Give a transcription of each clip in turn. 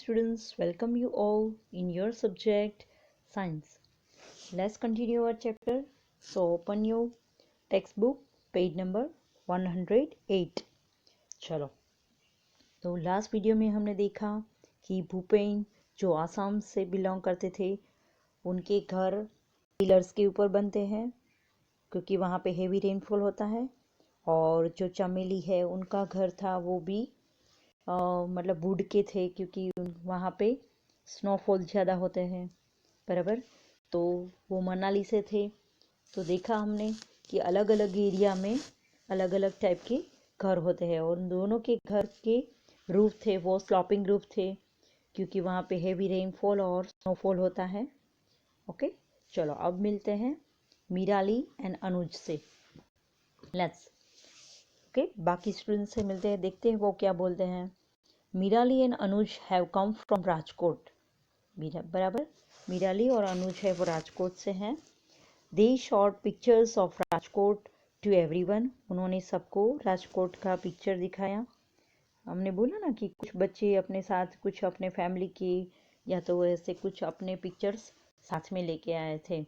students, welcome you all in your subject science. Let's continue our chapter. So open your textbook page number 108. चलो, तो last video में हमने देखा कि भूपेन जो आसाम से बिलोंग करते थे उनके घर पिलर्स के ऊपर बनते हैं क्योंकि वहाँ पे हेवी रेनफॉल होता है। और जो चमेली है उनका घर था वो भी मतलब वुड के थे क्योंकि वहाँ पे स्नोफॉल ज़्यादा होते हैं बराबर। तो वो मनाली से थे। तो देखा हमने कि अलग अलग एरिया में अलग अलग टाइप के घर होते हैं और उन दोनों के घर के रूफ थे वो स्लॉपिंग रूफ थे क्योंकि वहाँ पे हेवी रेनफॉल और स्नोफॉल होता है। ओके, चलो अब मिलते हैं मीराली एंड अनुज से। लेट्स ओके, बाकी स्टूडेंट से मिलते हैं, देखते हैं वो क्या बोलते हैं। Mirali and Anuj have come from Rajkot. बराबर, मीराली और अनुज है वो राजकोट से हैं। They shot pictures of Rajkot to everyone. उन्होंने सबको राजकोट का पिक्चर दिखाया। हमने बोला ना कि कुछ बच्चे अपने साथ कुछ अपने फैमिली की या तो ऐसे कुछ अपने पिक्चर्स साथ में लेके आए थे।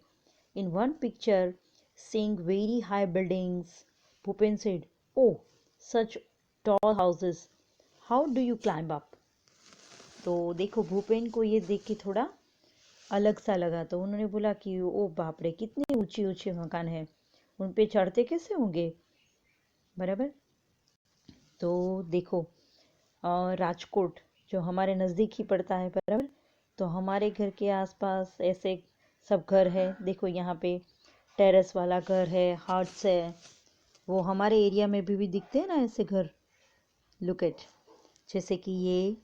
In one picture seeing very high buildings, Bhupen said, "Oh, such tall houses. How do you climb up?" तो देखो भूपेन को ये देख के थोड़ा अलग सा लगा तो उन्होंने बोला कि ओ बाप रे, कितने ऊंचे ऊंचे मकान हैं, उन पे चढ़ते कैसे होंगे। बराबर। तो देखो राजकोट जो हमारे नज़दीक ही पड़ता है बराबर। तो हमारे घर के आसपास ऐसे सब घर है। देखो यहाँ पे टेरेस वाला घर है, हार्ट्स है, वो हमारे एरिया में भी दिखते हैं ना ऐसे घर। लुक एट, जैसे कि ये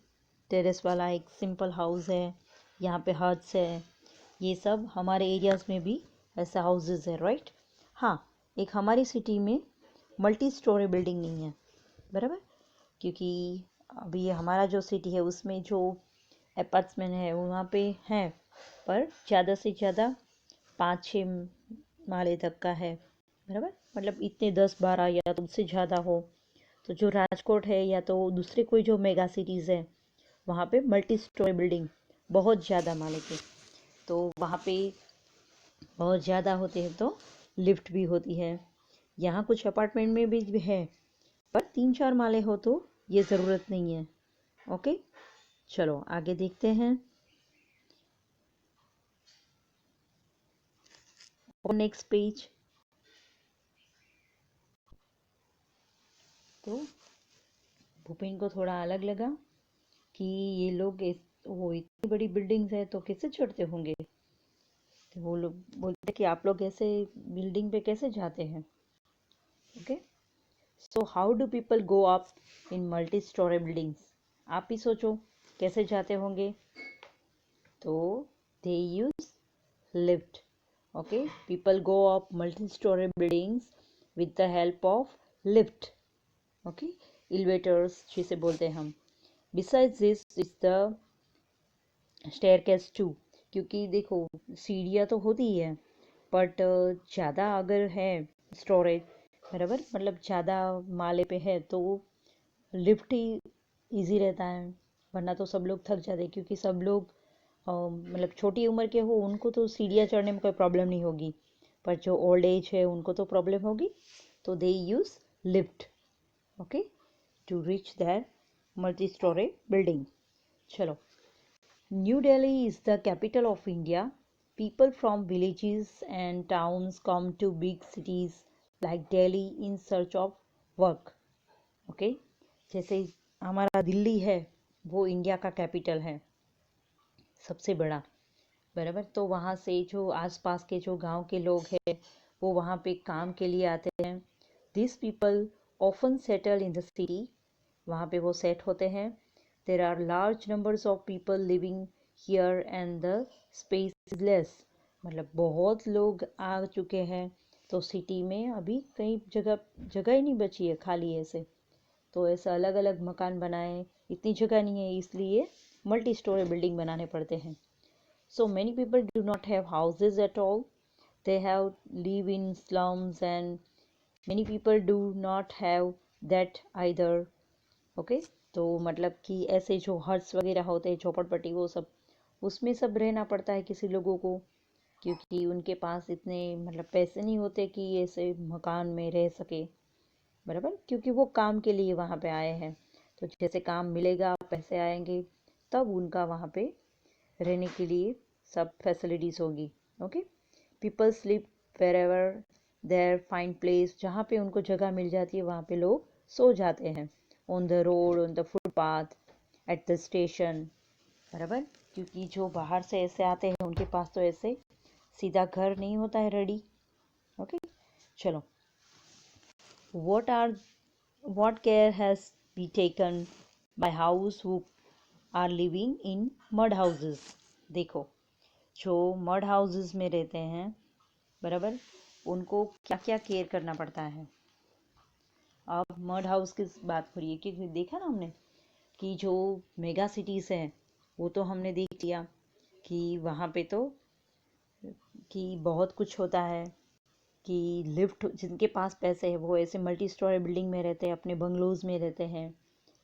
टेरेस वाला एक सिंपल हाउस है, यहाँ पे हट्स है। ये सब हमारे एरियाज़ में भी ऐसा हाउसेस है, राइट। हाँ, एक हमारी सिटी में मल्टी स्टोरी बिल्डिंग नहीं है बराबर, क्योंकि अभी ये हमारा जो सिटी है उसमें जो अपार्टमेंट है वहाँ पे हैं, पर ज़्यादा से ज़्यादा 5-6 माले तक का है बराबर। मतलब इतने 10-12 या तो उससे ज़्यादा हो। तो जो राजकोट है या तो दूसरे कोई जो मेगा सिटीज़ है वहाँ पे मल्टी स्टोरी बिल्डिंग बहुत ज़्यादा माले के, तो वहाँ पे बहुत ज़्यादा होते हैं तो लिफ्ट भी होती है। यहाँ कुछ अपार्टमेंट में भी है पर 3-4 माले हो तो ये ज़रूरत नहीं है। ओके, चलो आगे देखते हैं। और नेक्स्ट पेज। तो भूपेन को थोड़ा अलग लगा कि ये लोग वो इतनी बड़ी बिल्डिंग्स है तो कैसे चढ़ते होंगे। तो वो लोग बोलते कि आप लोग ऐसे बिल्डिंग पे कैसे जाते हैं। Okay, so how do people go up in multi storey buildings. आप ही सोचो कैसे जाते होंगे। तो they use lift. Okay, people go up multi storey buildings with the help of lift. Okay, elevators जिसे बोलते हैं हम। Besides this is the staircase too, क्योंकि देखो सीढ़ियाँ तो होती ही है बट ज़्यादा अगर है स्टोरेज बराबर, मतलब ज़्यादा माले पे है तो लिफ्ट ही इजी रहता है। वरना तो सब लोग थक जाते क्योंकि सब लोग मतलब छोटी उम्र के हो उनको तो सीढ़ियाँ चढ़ने में कोई प्रॉब्लम नहीं होगी, पर जो ओल्ड एज है उनको तो प्रॉब्लम होगी। तो they use lift okay to reach that multi storey building. चलो, New Delhi is the capital of India. People from villages and towns come to big cities like Delhi in search of work. Okay? जैसे हमारा दिल्ली है वो India का capital है, सबसे बड़ा बराबर। तो वहाँ से जो आसपास के जो गांव के लोग हैं वो वहाँ पे काम के लिए आते हैं। These people often settle in the city. वहाँ पे वो सेट होते हैं। There are large numbers of people living here and the space is less. मतलब बहुत लोग आ चुके हैं तो सिटी में अभी कई जगह जगह ही नहीं बची है, खाली ऐसे। तो ऐसा अलग अलग मकान बनाए, इतनी जगह नहीं है इसलिए मल्टी स्टोरी बिल्डिंग बनाने पड़ते हैं। So many people do not have houses at all. They have live in slums and many people do not have that either. Okay, तो मतलब कि ऐसे जो हट्स वगैरह होते हैं, झोपड़पट्टी, वो सब उसमें सब रहना पड़ता है किसी लोगों को, क्योंकि उनके पास इतने मतलब पैसे नहीं होते कि ऐसे मकान में रह सके, बराबर, क्योंकि वो काम के लिए वहाँ पे आए हैं। तो जैसे काम मिलेगा, पैसे आएंगे, तब उनका वहाँ पे रहने के लिए सब फैसिलिटीज़ होगी। Okay, people sleep wherever there find place, जहाँ पे उनको जगह मिल जाती है वहाँ पे लोग सो जाते हैं। On the road, on the footpath, at the station, बराबर, क्योंकि जो बाहर से ऐसे आते हैं उनके पास तो ऐसे सीधा घर नहीं होता है रेडी। ओके, चलो, what care has been taken by house who are living in mud houses। देखो, जो मड हाउसेस में रहते हैं, बराबर, उनको क्या क्या केयर करना पड़ता है। अब मड हाउस की बात हो रही है, क्योंकि देखा ना हमने कि जो मेगा सिटीज़ हैं वो तो हमने देख लिया कि वहाँ पे तो कि बहुत कुछ होता है, कि लिफ्ट, जिनके पास पैसे है वो ऐसे मल्टी स्टोरी बिल्डिंग में रहते हैं, अपने बंगलोज में रहते हैं,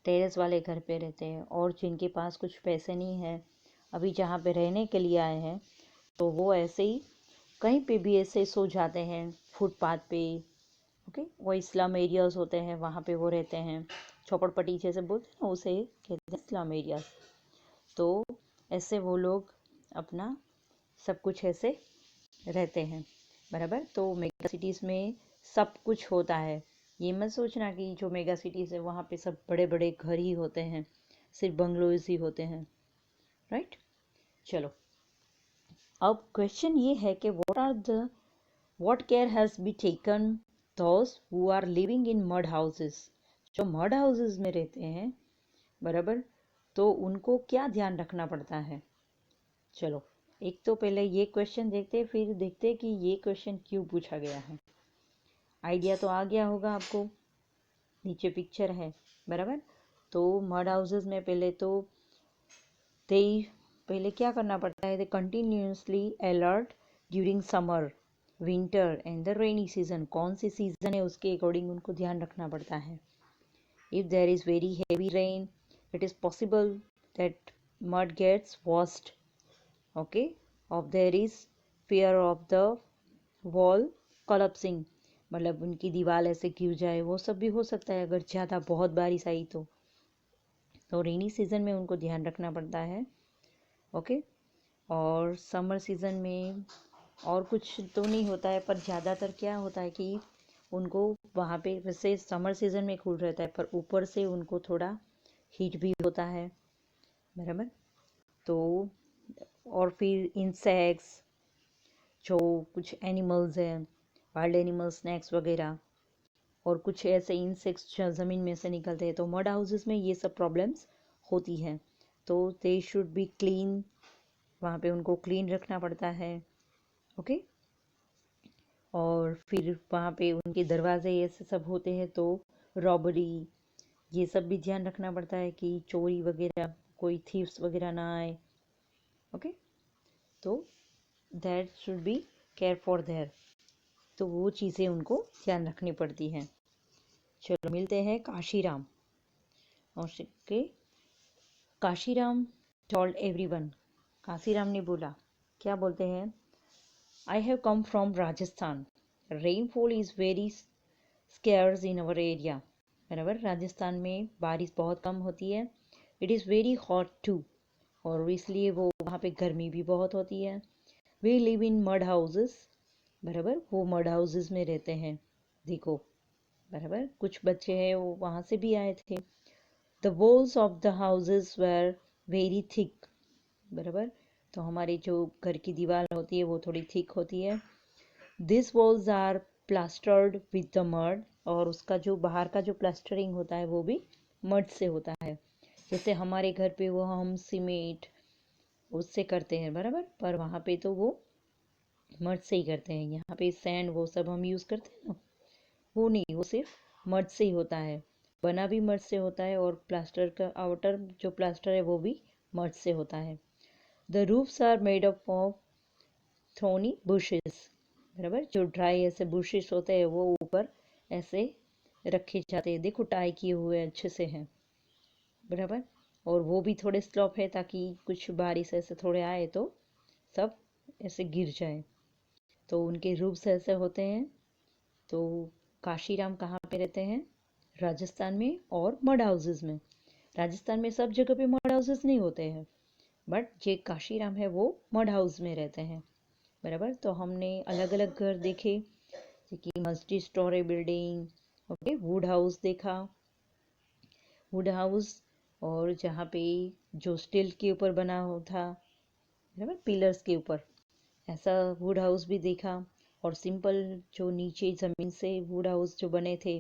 टेरेस वाले घर पे रहते हैं। और जिनके पास कुछ पैसे नहीं है, अभी जहाँ पे रहने के लिए आए हैं, तो वो ऐसे ही कहीं पे भी ऐसे सो जाते हैं, फुटपाथ पे। ओके, वो स्लम एरियाज होते हैं, वहाँ पे वो रहते हैं, झोपड़पट्टी जैसे बोलते हैं ना, उसे कहते हैं स्लम एरियाज। तो ऐसे वो लोग अपना सब कुछ ऐसे रहते हैं, बराबर। तो मेगा सिटीज़ में सब कुछ होता है, ये मत सोचना कि जो मेगा सिटीज़ है वहाँ पे सब बड़े बड़े घर ही होते हैं, सिर्फ बंगलोज ही होते हैं, राइट। चलो, अब क्वेश्चन ये है कि what care has be taken those who are living in mud houses. जो मड हाउसेस में रहते हैं, बराबर, तो उनको क्या ध्यान रखना पड़ता है। चलो, एक तो पहले ये क्वेश्चन देखते हैं, फिर देखते हैं कि ये क्वेश्चन क्यों पूछा गया है। आइडिया तो आ गया होगा आपको, नीचे पिक्चर है, बराबर। तो मड हाउसेस में दे पहले क्या करना पड़ता है, they continuously alert during summer, winter and the rainy season. कौन सी सीजन है उसके अकॉर्डिंग उनको ध्यान रखना पड़ता है। If there is very heavy rain, it is possible that mud gets washed. Okay, और there is fear of the wall collapsing, मतलब उनकी दीवार ऐसे गिर जाए, वो सब भी हो सकता है अगर ज़्यादा बहुत बारिश आई तो रेनी सीजन में उनको ध्यान रखना पड़ता है। ओके, और समर सीजन में और कुछ तो नहीं होता है, पर ज़्यादातर क्या होता है कि उनको वहाँ पे, वैसे समर सीजन में कूल रहता है, पर ऊपर से उनको थोड़ा हीट भी होता है, बराबर। तो और फिर इंसेक्ट्स, जो कुछ एनिमल्स हैं, वाइल्ड एनिमल्स, स्नैक्स वगैरह, और कुछ ऐसे इंसेक्ट्स जो ज़मीन में से निकलते हैं, तो मड हाउसेस में ये सब प्रॉब्लम्स होती हैं। तो दे शुड बी क्लीन, वहाँ पे उनको क्लीन रखना पड़ता है। ओके, और फिर वहाँ पे उनके दरवाजे ऐसे सब होते हैं, तो रॉबरी, ये सब भी ध्यान रखना पड़ता है कि चोरी वगैरह, कोई थीव्स वगैरह ना आए। ओके, तो that should be care for their, तो वो चीज़ें उनको ध्यान रखनी पड़ती हैं। चलो, मिलते हैं काशीराम। और के काशीराम टोल्ड एवरीवन, काशीराम ने बोला, क्या बोलते हैं, I have come from Rajasthan, rainfall is very scarce in our area, बराबर, राजस्थान में बारिश बहुत कम होती है। It is very hot too, और इसलिए वो वहाँ पे गर्मी भी बहुत होती है। We live in mud houses, बराबर, वो मड हाउसेस में रहते हैं। देखो, बराबर, कुछ बच्चे हैं वो वहाँ से भी आए थे। The walls of the houses were very thick, बराबर, तो हमारी जो घर की दीवार होती है वो थोड़ी थिक होती है। This walls are plastered with the mud, और उसका जो बाहर का जो प्लास्टरिंग होता है वो भी मड से होता है। जैसे हमारे घर पे वो हम सीमेंट उससे करते हैं, बराबर, पर वहाँ पे तो वो मड से ही करते हैं। यहाँ पे सैंड वो सब हम यूज़ करते हैं ना, वो नहीं, वो सिर्फ मड से ही होता है, बना भी मड से होता है, और प्लास्टर का आउटर जो प्लास्टर है वो भी मड से होता है। The roofs are made up of thorny bushes, बराबर, जो ड्राई ऐसे बुशेस होते हैं वो ऊपर ऐसे रखे जाते हैं, देखो टाई किए हुए अच्छे से हैं, बराबर। और वो भी थोड़े स्लोप है ताकि कुछ बारिश ऐसे थोड़े आए तो सब ऐसे गिर जाए। तो उनके रूफ्स ऐसे होते हैं। तो काशीराम कहाँ पे रहते हैं? राजस्थान में और मड हाउसेस में। राजस्थान में सब जगह पे मड हाउसेस नहीं होते हैं, बट जे काशीराम है वो मड हाउस में रहते हैं। बराबर। तो हमने अलग अलग घर देखे, जैसे कि multi storey building, okay, would house देखा, वुड हाउस, और जहाँ पे जो स्टील के ऊपर बना हो था, बराबर, पिलर्स के ऊपर, ऐसा वुड हाउस भी देखा। और सिंपल जो नीचे ज़मीन से वुड हाउस जो बने थे,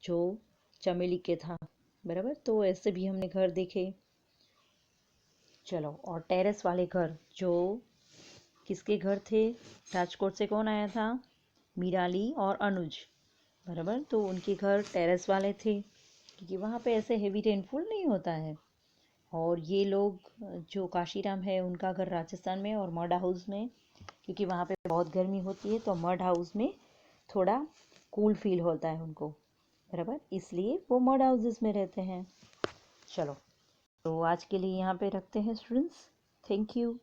जो चमेली के था, बराबर, तो ऐसे भी हमने घर देखे। चलो, और टेरेस वाले घर, जो किसके घर थे? राजकोट से कौन आया था? मीराली और अनुज, बराबर। तो उनके घर टेरेस वाले थे, क्योंकि वहाँ पे ऐसे हेवी रेनफॉल नहीं होता है। और ये लोग, जो काशीराम है, उनका घर राजस्थान में और मड हाउस में, क्योंकि वहाँ पे बहुत गर्मी होती है, तो मड हाउस में थोड़ा कूल फील होता है उनको, बराबर, इसलिए वो मड हाउसेस में रहते हैं। चलो, तो आज के लिए यहाँ पे रखते हैं स्टूडेंट्स। Thank you.